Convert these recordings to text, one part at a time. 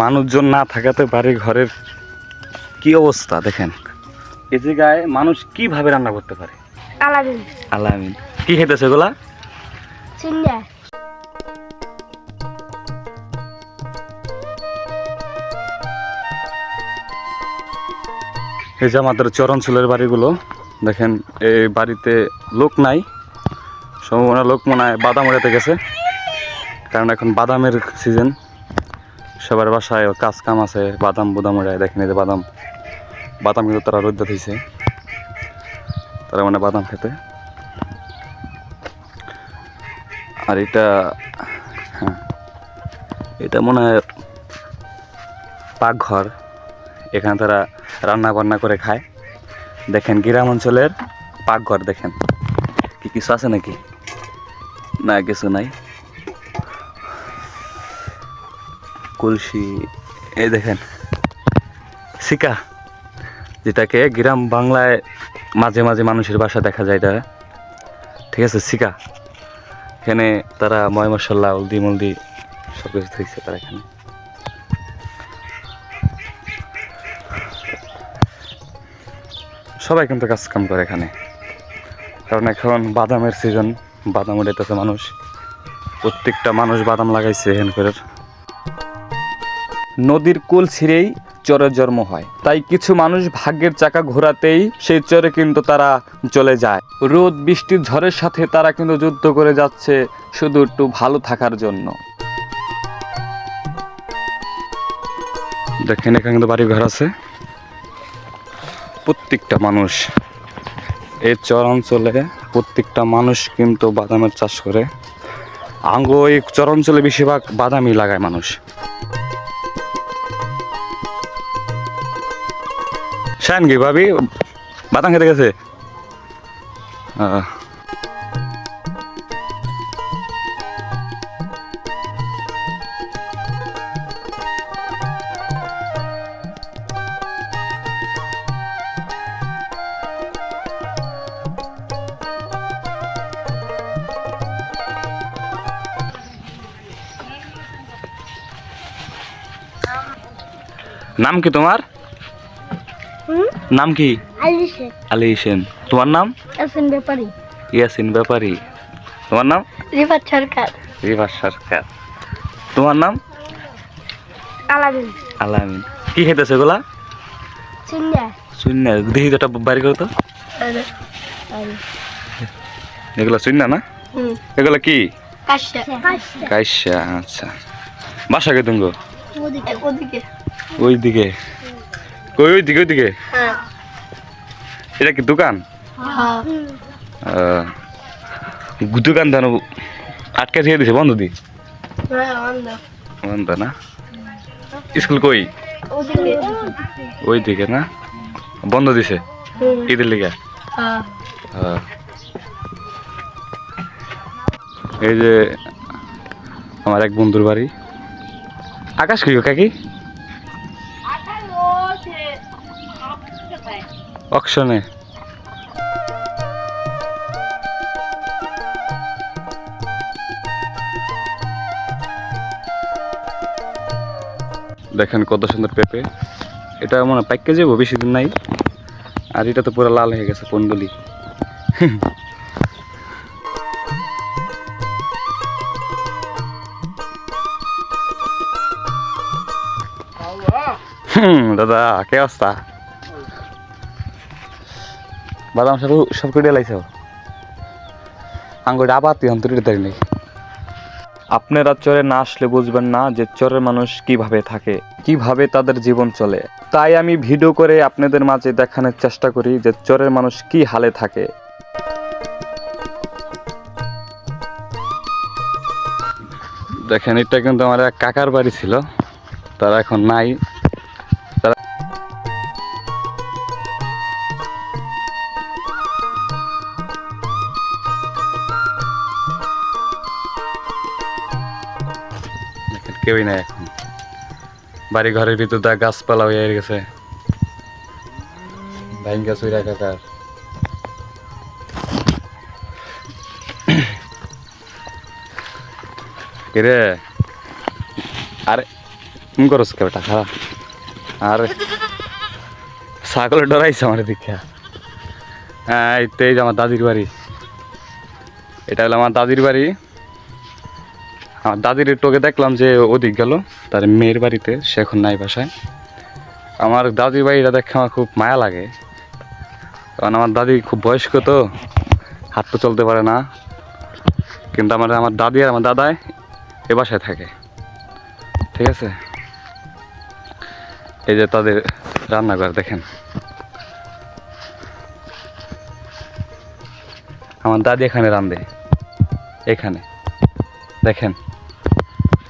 মানুষজন না থাকাতে বাড়ি ঘরের কি অবস্থা দেখেন। এই জায়গায় মানুষ কিভাবে রান্না করতে পারে? আলামিন আলামিন কি খেতেছে এগুলা? চিন্না এই যে আমাদের চরাঞ্চলের বাড়িগুলো দেখেন, এই বাড়িতে লোক নাই, সম্ভাবনা লোক মনে হয় বাদাম উড়াতে গেছে, কারণ এখন বাদামের সিজন, সবার বাসায় কাজ কাম আছে, বাদাম বুদাম উড়ায়। দেখেন এই যে বাদাম বাদাম কিন্তু তারা রোদ্দা দিয়েছে, তারা মানে বাদাম খেতে। আর এটা হ্যাঁ, এটা মনে হয় পাকঘর, এখানে তারা রান্না বান্না করে খায়। দেখেন গ্রাম অঞ্চলের পাকঘর, দেখেন কি কিছু আছে নাকি? না, কিছু নাই। কলসি, এই দেখেন শিকা, যেটাকে গ্রাম বাংলায় মাঝে মাঝে মানুষের বাসা দেখা যায়, এটা ঠিক আছে শিকা। এখানে তারা ময় মশলা হলদি মলদি সব কিছু থাকছে তারা এখানে। সবাই কিন্তু কাজ কাম করে এখানে, কারণ এখন বাদামের সিজন, বাদাম উঠাইতেছে মানুষ, প্রত্যেকটা মানুষ বাদাম লাগাইছে এখান করে। নদীর কুল ছিঁড়েই চরের জন্ম হয়, তাই কিছু মানুষ ভাগ্যের চাকা ঘোরাতেই সেই চরে কিন্তু তারা চলে যায়। রোদ বৃষ্টির ঝড়ের সাথে তারা কিন্তু যুদ্ধ করে যাচ্ছে শুধু একটু ভালো থাকার জন্য। দেখেন এখানে কিন্তু বাড়ি ঘর আছে, প্রত্যেকটা মানুষ এই চরাঞ্চলে প্রত্যেকটা মানুষ কিন্তু বাদামের চাষ করে। আঙ্গ এই চরাঞ্চলে বেশিরভাগ বাদামই লাগায় মানুষ। শান কি ভাবি বাদাম খেতে গেছে? নাম কি তোমার? নাম কি? আলী হোসেন। তোমার নাম? ইয়াসিন ব্যাপারী। ইয়াসিন ব্যাপারী। তোমার নাম? রিফাত সরকার। রিফাত সরকার। তোমার নাম? আলামিন। আলামিন কি খেতেছে এগুলা? চিন্না শূন্য দেখি তো, বাড়ি করো তো। এগুলা শূন্য না? এগুলা কি? কাইসা। আচ্ছা, বাসা কে তুমি? ওইদিকে। কই ওইদিকে? ওইদিকে এটা কি দোকান? দোকান দানো আটকে ছেড়ে দিছে, বন্ধ দি বন্ধ না? স্কুল কই? ওইদিকে না, বন্ধ দিছে ঈদের লিগা। এই যে আমার এক বন্ধুর বাড়ি। আকাশ কি কাকি? অকশনে। দেখেন কত সুন্দর পেঁপে, এটা মনে পাইকে যাবো, বেশি দিন নাই। আর এটা তো পুরো লাল হয়ে গেছে কুণ্ডলি। দাদা কে অবস্থা? বাদাম সব কেটে লাইছ আঙ্গুর আবার তুই অন্তরিত নেই। আপনারা চরে না আসলে বুঝবেন না যে চরের মানুষ কিভাবে থাকে, কিভাবে তাদের জীবন চলে। তাই আমি ভিডিও করে আপনাদের মাঝে দেখানোর চেষ্টা করি যে চরের মানুষ কি হালে থাকে। দেখেন এটা কিন্তু আমার এক কাকার বাড়ি ছিল, তারা এখন নাই। কেউই নাই এখন, বাড়ি ঘরের ভিতর দা গাছপালা হয়ে গেছে, ভাইঙ্গা চুইরা কাকার। কিরে আরে তুমি করছ কে বেটা খারাপ আর ছাগলে ডরাইছে আমার দীক্ষা। হ্যাঁ এই তো এই যে আমার দাদির বাড়ি, এটা হলো আমার দাদির বাড়ি। আমার দাদির টোকে দেখলাম যে ওদিক গেল তার মেয়ের বাড়িতে, সে এখন নাই বাসায়। আমার দাদির বাড়িটা দেখে আমার খুব মায়া লাগে, কারণ আমার দাদি খুব বয়স্ক তো, হাঁটতে চলতে পারে না। কিন্তু আমার দাদি আর আমার দাদাই এ বাসায় থাকে, ঠিক আছে। এই যে তাদের রান্নাঘর দেখেন, আমার দাদি এখানে রাঁধে, এখানে দেখেন।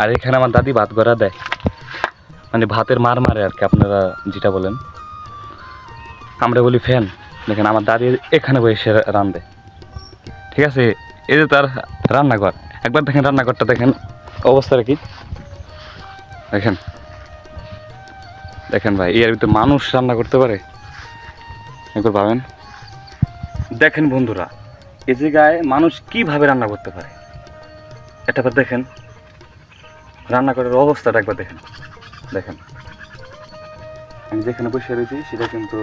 আর এখানে আমার দাদি ভাত গড়া দেয়, মানে ভাতের মার মারে আর কি, আপনারা যেটা বলেন, আমরা বলি ফ্যান। দেখেন আমার দাদি এখানে বসে রাঁধে, ঠিক আছে। এই যে তার রান্নাঘর, একবার দেখেন রান্নাঘরটা দেখেন অবস্থাটা কি, দেখেন দেখেন ভাই, এর ভিতরে মানুষ রান্না করতে পারে একবার ভাবেন। দেখেন বন্ধুরা, এই জায়গায় মানুষ কিভাবে রান্না করতে পারে এটা দেখেন, রান্নাঘরের অবস্থাটা একবার দেখেন। দেখেন আমি যেখানে বসে রয়েছি সেটা কিন্তু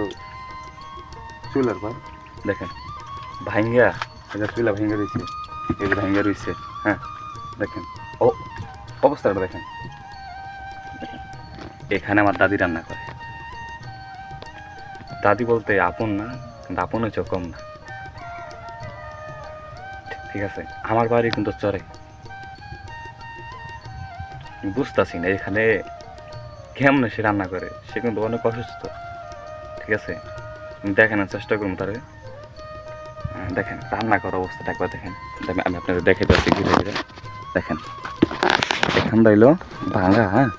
চুলার ঘর, দেখেন ভাঙ্গা, এটা চুলা ভেঙে রয়েছে, এই যে ভাঙ্গা রয়েছে। হ্যাঁ দেখেন ও অবস্থাটা দেখেন। এখানে আমার দাদি রান্না করে, দাদি বলতে আপন না, কিন্তু আপন হচ্ছে কম না, ঠিক আছে। আমার বাড়ি কিন্তু চরে, বুঝতেছি না এখানে কেমন সে রান্না করে, সে কিন্তু অনেক অসুস্থ, ঠিক আছে। দেখানোর চেষ্টা করুন তারে, দেখেন রান্না করার অবস্থাটা একবার দেখেন। আমি আপনাদের দেখে যাচ্ছি ধীরে ধীরে, দেখেন এখান দিল ভাঙা, হ্যাঁ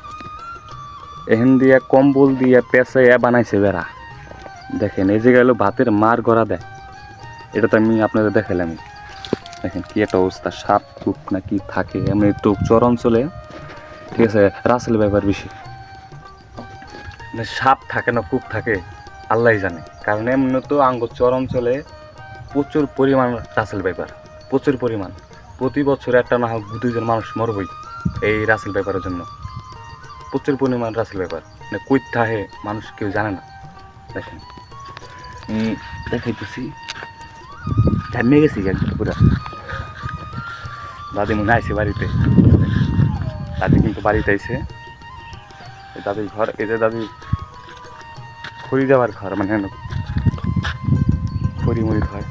এখান দিয়া কম্বল দিয়া পেঁচাইয়া বানাইছে বেড়া। দেখেন এই জায়গায় হলো ভাতের মার গড়া দেয়, এটা তো আমি আপনাদের দেখালামই। দেখেন কি একটা অবস্থা, সাপ কূপ না কি থাকে এমনি তো চর অঞ্চলে, ঠিক আছে। রাসেল ব্যাপার বেশি, সাপ থাকে না কূপ থাকে আল্লাহ জানে, কারণ এমনি তো আঙ্গ চর অঞ্চলে প্রচুর পরিমাণ রাসেল ব্যাপার, প্রচুর পরিমাণ। প্রতি বছর একটা না হোক 2-জন মানুষ মরবই এই রাসেল ব্যাপারের জন্য, প্রচুর পরিমাণ রাসেল ব্যাপার, মানে কই থাহে মানুষ কেউ জানে না। দেখেন দেখাইতেছি, জানিয়ে গেছি একদম পুরা। দাদি মনে আইসে বাড়িতে, দাদি কিন্তু বাড়িতে আইসে, দাদির ঘর, এই যে দাদি খড়ি যাওয়ার ঘর, মানে খড়ি মুড়ি হয়।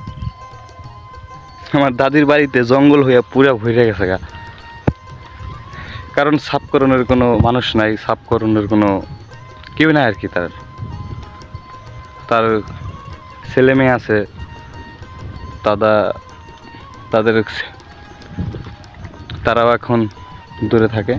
আমার দাদির বাড়িতে জঙ্গল হইয়া পুরা ভরে গেছে গা, কারণ সাফকরণের কোনো মানুষ নাই, সাফকরণের কোনো কেউ নাই আর কি। তার ছেলে মেয়ে আছে, তারাও এখন দূরে থাকে।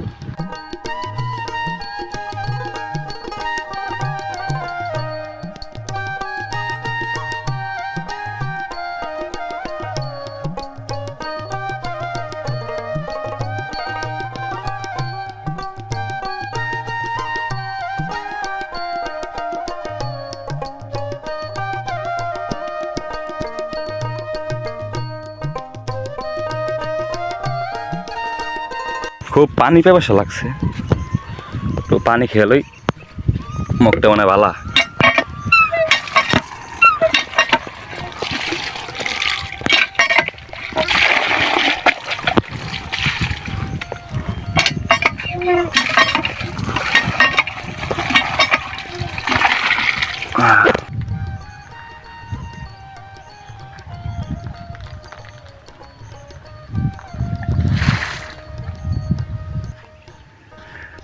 খুব পানি পেপাসা লাগছে, তো পানি খেয়ে মুখটা মনে ভালা।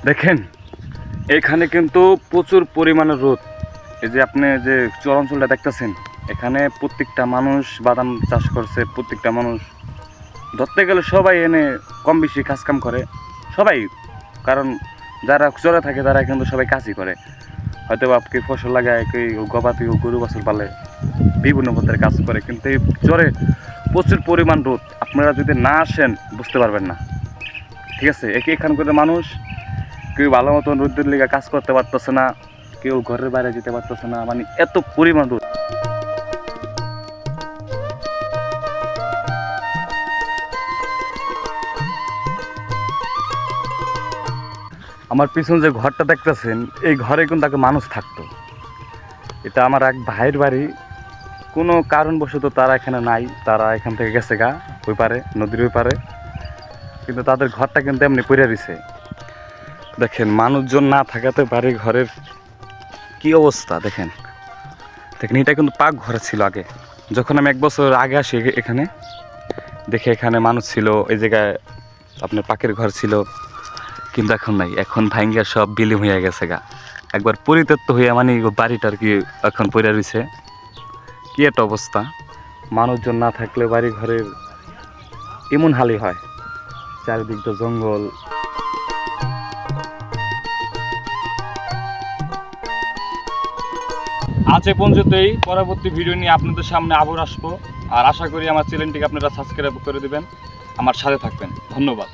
দেখেন এখানে কিন্তু প্রচুর পরিমাণে রোদ, এই যে আপনি যে চর অঞ্চলটা দেখতেছেন, এখানে প্রত্যেকটা মানুষ বাদাম চাষ করছে, প্রত্যেকটা মানুষ ধরতে গেলে সবাই এনে কম বেশি কাজকাম করে সবাই, কারণ যারা চরে থাকে তারা কিন্তু সবাই কাজই করে, হয়তো আপনি ফসল লাগায়, কেউ গবাদি কেউ গরু বাছুর পালে, বিভিন্ন পথের কাজ করে। কিন্তু এই চরে প্রচুর পরিমাণ রোদ, আপনারা যদি না আসেন বুঝতে পারবেন না, ঠিক আছে। এখানকার মানুষ কেউ ভালো মতন রোদের লেগে কাজ করতে পারতেছে না, কেউ ঘরের বাইরে যেতে পারতেছে না, মানে এত পরিমাণ রোদ। আমার পিছনে যে ঘরটা দেখতেছেন এই ঘরে কিন্তু আগে মানুষ থাকতো। এটা আমার এক ভাইয়ের বাড়ি, কোনো কারণবশত তারা এখানে নাই, তারা এখান থেকে গেছে গা ওই পারে, নদীর ওই পারে, কিন্তু তাদের ঘরটা কিন্তু এমনি পড়ে রয়েছে। দেখেন মানুষজন না থাকাতে বাড়ি ঘরের কি অবস্থা দেখেন। দেখেন এটা কিন্তু পাক ঘর ছিল আগে, যখন আমি 1 বছর আগে আসি এখানে দেখে এখানে মানুষ ছিল, এই জায়গায় আপনার পাকের ঘর ছিল, কিন্তু এখন নাই, এখন ভাঙ্গা সব বিলীন হয়ে গেছে গা, একবার পরিত্যক্ত হয়ে মানে বাড়িটার কি এখন পড়ে রয়েছে। কি একটা অবস্থা, মানুষজন না থাকলে বাড়ি ঘরের এমন হালই হয়, চারিদিক তো জঙ্গল। আজ এ পর্যন্তই, পরবর্তী ভিডিও নিয়ে আপনাদের সামনে আবার আসবো, আর আশা করি আমার চ্যানেলটিকে আপনারা সাবস্ক্রাইব করে দেবেন, আমার সাথে থাকবেন। ধন্যবাদ।